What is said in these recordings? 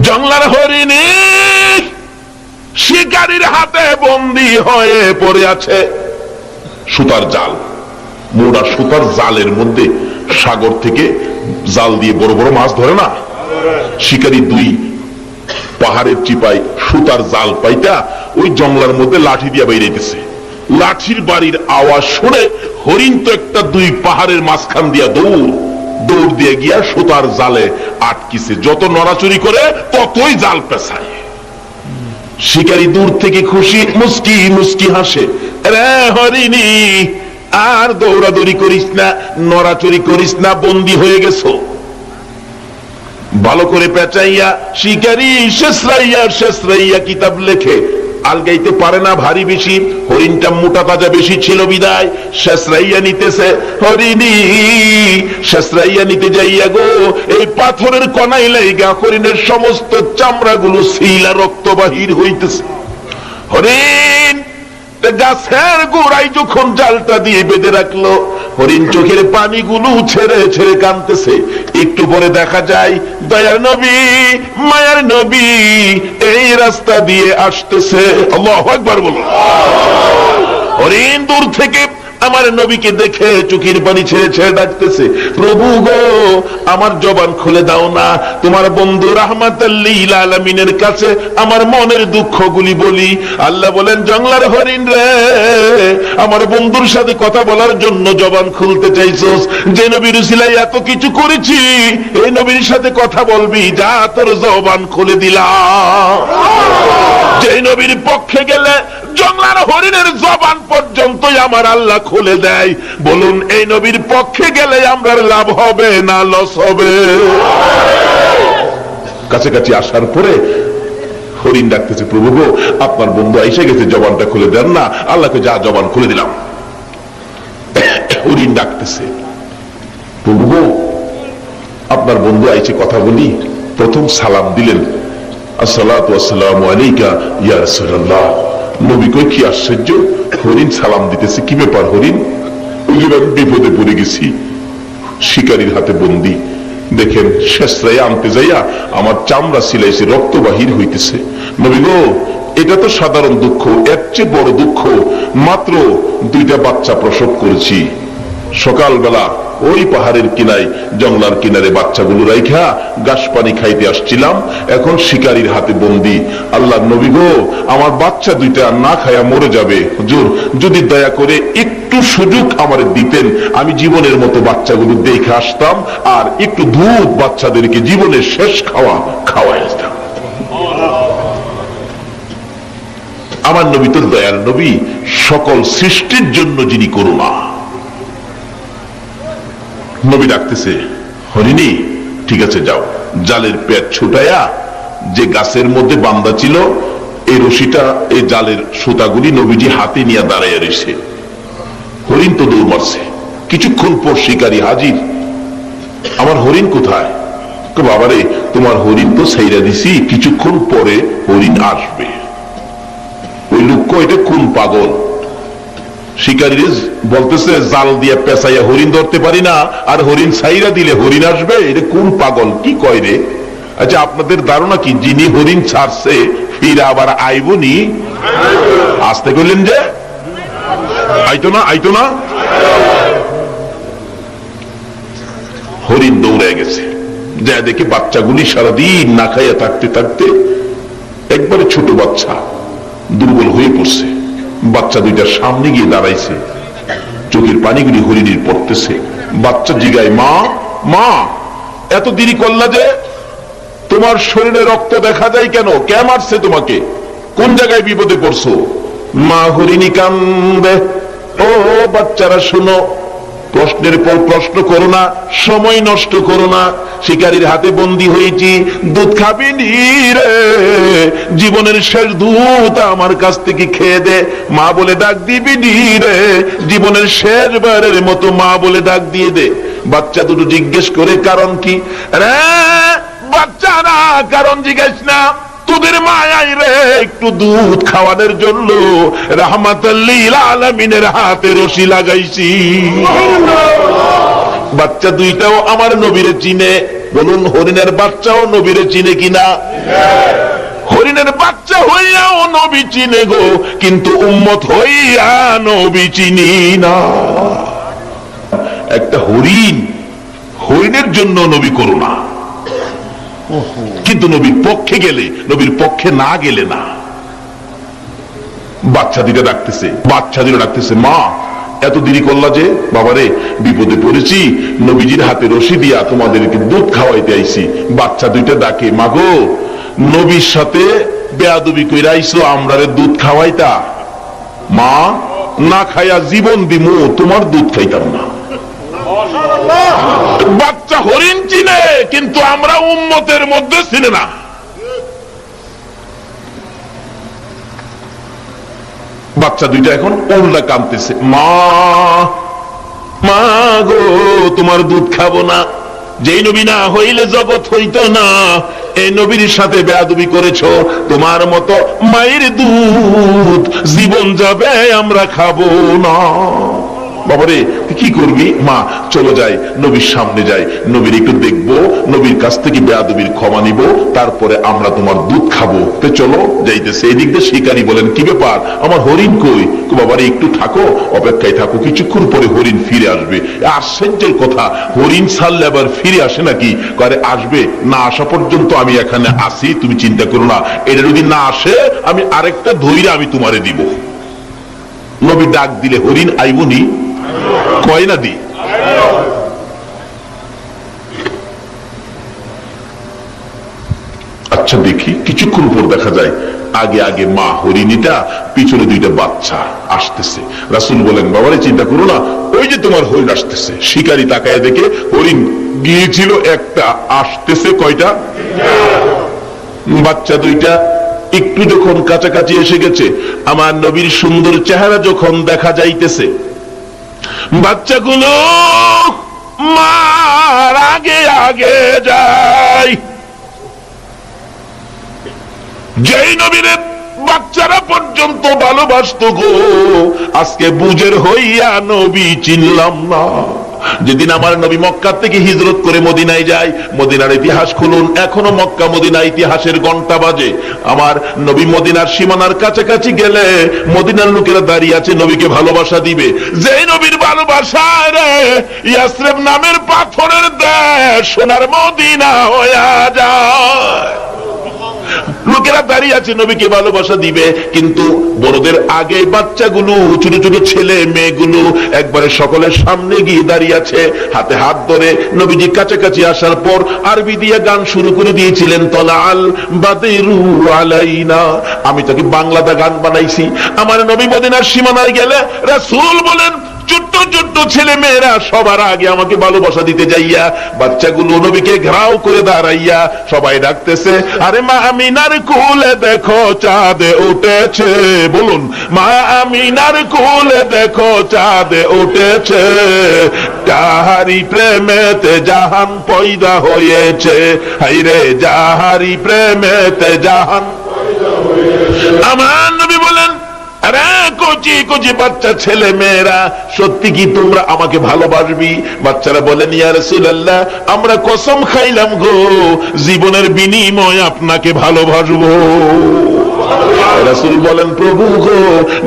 জংলার হরিণী শিকারীর হাতে বন্দী হয়ে পড়ে আছে সুতার জাল, মোড়া সুতার জালের মধ্যে। সাগর থেকে জাল দিয়ে বড় বড় মাছ ধরে না, শিকারী দুই পাহাড়ের চিপায় সুতার জাল পাইতা ওই জংলার মধ্যে লাঠি দিয়ে বেরিয়েছে। লাঠির বাড়ির আওয়াজ শুনে হরিণ তো একটা দুই পাহাড়ের মাঝখান দিয়া দৌড় দিয়ে গিয়া সুতার জালে আটকিছে। যত নড়াচুরি করে ততই জাল পেছায়। শিকারী দূর থেকে খুশি মুস্কি মুস্কি হাসে, রে হরিণী আর দৌড়াদৌড়ি করিস না, নড়াচুরি করিস না, বন্দী হয়ে গেছো। ভালো করে পেঁচাইয়া শিকারী শেষরাইয়া কিতাব লেখে। আলগাইতে পারে না ভারী বেশি, হরিণটা মোটা তাজা বেশি ছিল বিদায় শেষরাইয়া নিতেছে। হরিণী শেষরাইয়া নিতে যাইয়া গো এই পাথরের কণাই লাইগা হরিণের সমস্ত চামড়াগুলো শিলা রক্ত বাহির হইতেছে। হরিণ গাছের গোড়ায় যখন জালটা দিয়ে বেঁধে রাখলো, হরিণ চোখের পানিগুলো ছেড়ে ছেড়ে কাঁদতেছে। একটু পরে দেখা যায় দয়ার নবী মায়ার নবী এই রাস্তা দিয়ে আসতেছে। আল্লাহু আকবার বলুন। হরিণ দূর থেকে আমার নবীকে দেখে চোখের পানি ছেড়ে ছেড়ে ডাকতেছে, প্রভু গো আমার জবান খুলে দাও না, তোমার বন্ধু রাহমাতাল লিল আলামিনের কাছে আমার মনের দুঃখগুলি বলি। আল্লাহ বলেন, জংলার হরিণ রে, আমার বন্ধুর সাথে কথা বলার জন্য জবান খুলতে চাইছস, যে নবীর উসিলায় এত কিছু করেছি, এই নবীর সাথে কথা বলবি, যা তোর জবান খুলে দিলাম। যে নবীর পক্ষে গেলে জংলার হরিণের জবান পর্যন্তই আমার আল্লাহ খুলে দেয়। বলুন এই নবীর পক্ষে গেলে আমরা লাভ হবে না লস হবে? কাছাকাছি আসার পরে হরিণ ডাকতেছে, প্রভু গো আপনার বন্ধু এসে গেছে, জবানটা খুলে দেন না। আল্লাহকে যা জবান খুলে দিলাম। হরিণ ডাকতেছে, প্রভু গো আপনার বন্ধু আইছে, কথা বলি। প্রথম সালাম দিলেন, আসসালাতু ওয়াসসালামু আলাইকা ইয়া রাসূলুল্লাহ। নবী কই কি আশ্চর্য, হরিণ সালাম দিতেছে, কি ব্যাপার হরিণ? বিপদে পড়ে গেছি, শিকারীর হাতে বন্দী। দেখেন শেষরাই আনতে যাইয়া আমার চামড়া সিলাইছে, রক্ত বাহির হইতেছে। নবী গো এটা তো সাধারণ দুঃখ, এর চেয়ে বড় দুঃখ, মাত্র 2টা বাচ্চা প্রসব করেছি। সকালবেলা ওই পাহাড়ের কিনায় জংলার কিনারে বাচ্চাগুলো রাইখা ঘাস পানি খাইতে আসছিলাম, এখন শিকারীর হাতে বন্দী। আল্লাহ নবী গো আমার বাচ্চা 2টা না খায়া মরে যাবে, হুজুর যদি দয়া করে একটু সুযোগ আমারে দিতেন, আমি জীবনের মতো বাচ্চাগুলো দেখে আসতাম, আর একটু দুধ বাচ্চাদেরকে জীবনের শেষ খাওয়াই আসতাম। আমার নবী তো দয়ার নবী, সকল সৃষ্টির জন্য যিনি করুণা। নবী ডাকতেছে, হরিণী ঠিক আছে যাও, জালের পেট ছুটাইয়া যে গাছের মধ্যে বান্ধা ছিল এই রশিটা, এই জালের সুতাগুলি নবীজি হাতে নিয়ে দাঁড়াইয়া রয়েছে। হরিণ তো দৌড় মারছে। কিছুক্ষণ পর শিকারী হাজির। আমার হরিণ কোথায়? বাবারে তোমার হরিণ তো ছাইরা দিছি, কিছুক্ষণ পরে হরিণ আসবে। ওই লোক এটা কোন পাগল? শিকারী বলতেছে জাল দিয়ে পেঁচাইয়া হরিণ ধরতে পারি না, আর হরিণ ছাইরা দিলে হরিণ আসবে, এটা কোন পাগল কি কয় রে? আচ্ছা আপনাদের ধারণা কি যিনি হরিণ ছাড়ছে ফিরে আবার আইবনি? আসতে করলেন যে আইতো না। হরিণ দৌড়ে গেছে, যা দেখে বাচ্চাগুলি সারাদিন না খাইয়া থাকতে থাকতে একবারে ছোট বাচ্চা দুর্বল হয়ে পড়ছে। বাচ্চা 2টার সামনে গিয়ে দাঁড়াইছে, চোখের পানিগুলি হরিণীর পড়তেছে। বাচ্চা জিগায়, মা এত দেরি করলা যে? তোমার শরীরে রক্ত দেখা যায় কেন? কে মারছে তোমাকে? কোন জায়গায় বিপদে পড়ছো? মা হরিণী কান্দে। ও বাচ্চারা শোনো, প্রশ্নের পর প্রশ্ন করো না, সময় নষ্ট করো না। শিকারীর হাতে বন্দী হয়েছি, দুধ খাবি নি রে? জীবনের শেষ দুধ আমার কাছ থেকে খেয়ে দে, মা বলে ডাক দিবি নি রে? জীবনের শেষবারের মতো মা বলে ডাক দিয়ে দে। বাচ্চা দুটো জিজ্ঞেস করে কারণ কি? রে বাচ্চারা কারণ জিজ্ঞেস না, তোদের মায়াই রে একটু দুধ খাওয়ানোর জন্য রাহমাতাল লিল আলামিনের হাতে রশি লাগাইছি। বাচ্চা 2টাও আমার নবীরে চিনে, বলুন হরিণের বাচ্চাও নবীরে চিনে কিনা? হরিণের বাচ্চা হইয়াও নবী চিনে গো, কিন্তু উম্মত হইয়া নবী চিনি না। একটা হরিণের জন্য নবী করুণা, কিন্তু নবীর পক্ষে গেলে, নবীর পক্ষে না গেলে না। বাচ্চা দুইটা ডাকতেছে, মা এত দেরি করলা যে? বাবারে বিপদে পড়েছি, নবীজির হাতে রশি দিয়া তোমাদেরকে দুধ খাওয়াইতে আইছি। বাচ্চা দুইটা ডাকে, মাগো নবীর সাথে বেয়াদবি কইরা আইছো, আমরারে দুধ খাওয়াইতা? মা না খাইয়া জীবন দিমু, তোমার দুধ খাইতাম না। বাচ্চা হরিণ চিনে, কিন্তু আমরা উম্মতের মধ্যে চিনে না। বাচ্চা দুইটা এখন উল্টা কাঁদতেছে, মা গো তোমার দুধ খাবো না। যেই নবী না হইলে জগৎ হইতো না, এই নবীর সাথে বেয়াদবি করেছো, তোমার মতো মায়ের দুধ জীবন যাবে, আমরা খাবো না। বাবারে কি করবি? মা চলো যাই, নবীর সামনে যাই, নবীর একটু দেখবো, নবীর কাছ থেকে বেয়াদবির ক্ষমা নিব, তারপরে আমরা তোমার দুধ খাবো। তো চলো যাইতেছে। এই দিক দিয়ে শিকারী বলেন, কি ব্যাপার, আমার হরিণ কই? বাবারে একটু থাকো, অপেক্ষায় থাকো, কিছুক্ষণ পরে হরিণ ফিরে আসবে। আশ্চর্যের কথা, হরিণ ছাড়লে আবার ফিরে আসে নাকি? করে আসবে, না আসা পর্যন্ত আমি এখানে আসি, তুমি চিন্তা করো না। এটা যদি না আসে, আমি আরেকটা ধৈর্য আমি তোমারে দিব। নবী ডাক দিলে হরিণ আইবনি? কয় না দি। আচ্ছা দেখি, কিছুক্ষণ পর দেখা যায় আগে আগে মা হরিণীটা, পিছনে দুইটা বাচ্চা আসতেছে। রাসূল বলেন, বাবারে চিন্তা করো না, ওই যে তোমার হরিণ আসতেছে। শিকারী তাকায় দেখে হরিণ গিয়েছিল একটা, আসতেছে কয়টা? বাচ্চা দুইটা একটু যখন কাছাকাছি এসে গেছে, আমার নবীর সুন্দর চেহারা যখন দেখা যাইতেছে, বাচ্চাগুলো মার আগে আগে যায়। যেই নবীর বাচ্চারা পর্যন্ত ভালোবাসতো গো, আজকে বুঝের হইয়া নবী চিনলাম না। যেদিন আমার নবী মক্কা থেকে হিজরত করে মদিনায় যায়, মদিনার ইতিহাস খুলুন, এখনো মক্কা মদিনা ইতিহাসের ঘন্টা বাজে। আমার নবী মদিনার সীমানার কাছাকাছি গেলে মদিনার লোকেরা দাঁড়িয়ে আছে নবীকে ভালোবাসা দিবে। যেই নবীর ভালোবাসায় রে ইয়াসরিব নামের পাথরের দেশ সোনার মদিনা হইয়া যায়। লোকেরা দাঁড়িয়ে আছে নবীকে ভালোবাসা দিবে, কিন্তু বড়দের আগে বাচ্চাগুলো, ছোট ছোট ছেলে মেয়েগুলো একবারে সকলের সামনে গিয়ে দাঁড়িয়ে আছে, হাতে হাত ধরে। নবীজি কাছাকাছি আসার পর আরবি দিয়ে গান শুরু করে দিয়েছিলেন, তলাআল বাদরু আলাইনা। আমি তাকে বাংলাতে গান বানাইছি। আমার নবী মদিনার সীমানায় গেলে রাসূল বলেন, ছোট্ট ছোট্ট ছেলে মেয়েরা সবার আগে আমাকে ভালোবাসা দিতে যাইয়া, বাচ্চাগুলো নবীকে ঘেরাও করে দাঁড়াইয়া সবাই ডাকতেছে, আরে মা আমিনার কোলে দেখো চাঁদ উঠেছে। বলুন, মা আমিনার কোলে দেখো চাঁদ উঠেছে, যাহারি প্রেমেতে জাহান পয়দা হয়েছে। হাইরে যাহারি প্রেমেতে জাহান। আমার নবী বলেন, আরে কচি কচি বাচ্চা ছেলে মেয়েরা, সত্যি কি তোমরা আমাকে ভালোবাসবি? বাচ্চারা বলেন, ইয়া রাসূলুল্লাহ, আমরা কসম খাইলাম গো, জীবনের বিনিময়ে আপনাকে ভালোবাসবো। রাসূল বলেন, প্রভু গো,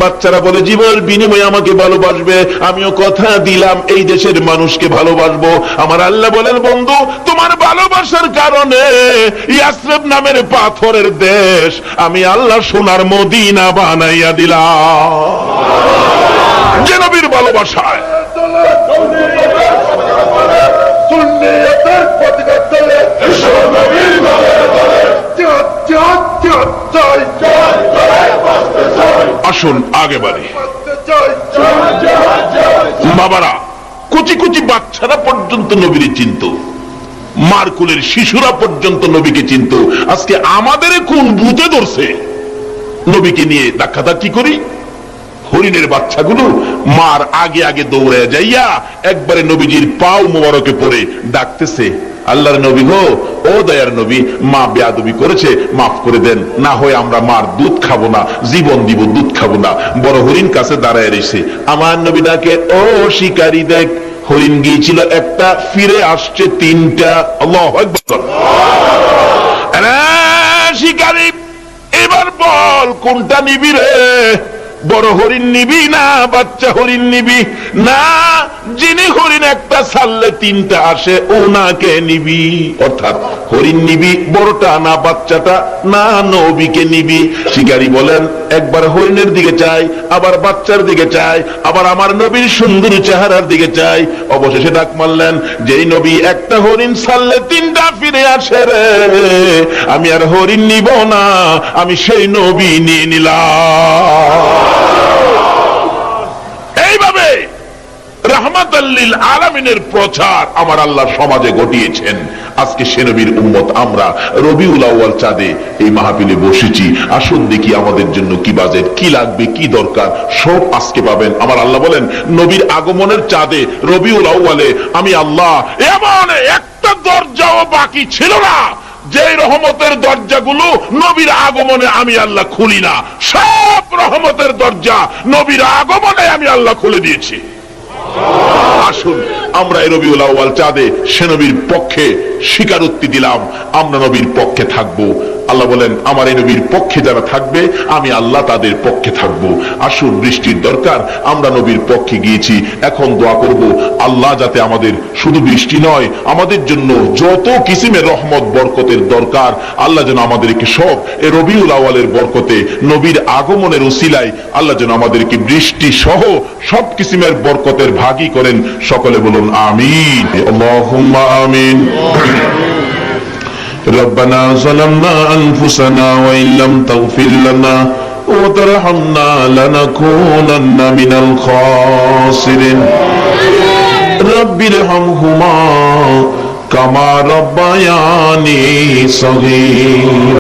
বাচ্চারা বলে জীবনের বিনিময়ে আমাকে ভালোবাসবে, আমিও কথা দিলাম এই দেশের মানুষকে ভালোবাসবো। আমার আল্লাহ বলেন, বন্ধু, তোমার ভালোবাসার কারণে ইয়াসরিব নামের পাথরের দেশ আমি আল্লাহ সোনার মদিনা বানাইয়া দিলাম। যে নবীর ভালোবাসায় আসুন আগে বাড়ি। বাবারা, কুচি কুচি বাচ্চারা পর্যন্ত নবীর চিনত, মার কুলের শিশুরা পর্যন্ত নবীকে চিনত। আজকে আমাদের কোন ভূতে ধরছে নবীকে নিয়ে ধাক্কাধাক্কি করি? হরিণের বাচ্চাগুলো মার আগে আগে দৌড়ে যাইয়া একবারে নবীজির পাও মোবারকে পড়ে ডাকতেছে, আল্লাহর নবী গো, ও দয়ার নবী, মা বেয়াদবি করেছে, মাফ করে দেন, না হয় আমরা মার দুধ খাবো না, জীবন দিব, দুধ খাবো না। বড় হরিণ কাছে দাঁড়ায় রয়েছে। আমার নবী ডাকে, ও শিকারী দেখ, হরিণ গিয়েছিল একটা, ফিরে আসছে তিনটা। আল্লাহু আকবার। আরে শিকারী, এবার বল কোনটা নিবি রে? বড় হরিণ নিবি না বাচ্চা হরিণ নিবি? না, যিনি হরিণ একটা ছাড়লে তিনটা আসে ওনাকে নিবি। অর্থাৎ হরিণ নিবি বড়টা না বাচ্চাটা? না, নবীকে নিবি। শিকারী বলেন একবার হরিণের দিকে চাই, আবার বাচ্চার দিকে চাই, আবার আমার নবীর সুন্দর চেহারার দিকে চাই। অবশেষে ডাক মারলেন, যেই নবী একটা হরিণ ছাড়লে তিনটা ফিরে আসে রে, আমি আর হরিণ নিব না, আমি সেই নবী নিয়ে নিলাম। এইভাবে রাহমাতাল লিল আলামিনের প্রচার আমার আল্লাহ সমাজে ঘটিয়েছেন। আজকে সে নবীর উম্মত আমরা রবিউল আউয়াল চাঁদে এই মাহফিলে বসেছি। আসুন দেখি আমাদের জন্য কি বাজেট, কি লাগবে, কি দরকার, সব আজকে পাবেন। আমার আল্লাহ বলেন নবীর আগমনের চাঁদে রবিউল আউয়ালে আমি আল্লাহ এমন একটা দরজাও বাকি ছিল না যে রহমতের দরজাগুলো নবীর আগমনে আমি আল্লাহ খুলি না। সব রহমতের দরজা নবীর আগমনে আমি আল্লাহ খুলে দিয়েছি। আসুন আমরা এই রবিউল আউয়াল চাঁদে সে নবীর পক্ষে স্বীকারোক্তি দিলাম, আমরা নবীর পক্ষে থাকবো। আল্লাহ বলেন আমার এই নবীর পক্ষে যারা থাকবে আমি আল্লাহ তাদের পক্ষে থাকবো। আসুন, বৃষ্টির দরকার, আমরা নবীর পক্ষে গিয়েছি, এখন দোয়া করব আল্লাহ যাতে আমাদের শুধু বৃষ্টি নয়, আমাদের জন্য যত কিসিমের রহমত বরকতের দরকার আল্লাহ যেন আমাদেরকে সব এই রবিউল আউয়ালের বরকতে নবীর আগমনের উসিলায় আল্লাহ যেন আমাদেরকে বৃষ্টি সহ সব কিসিমের বরকতের ভাগী করেন। সকলে বলুন আমিন। আল্লাহুম্মা আমিন। ربنا ظلمنا أنفسنا وإن لم تغفر لنا وترحمنا لنكونن من الخاسرين رب ارحمهما كما ربياني صغيرا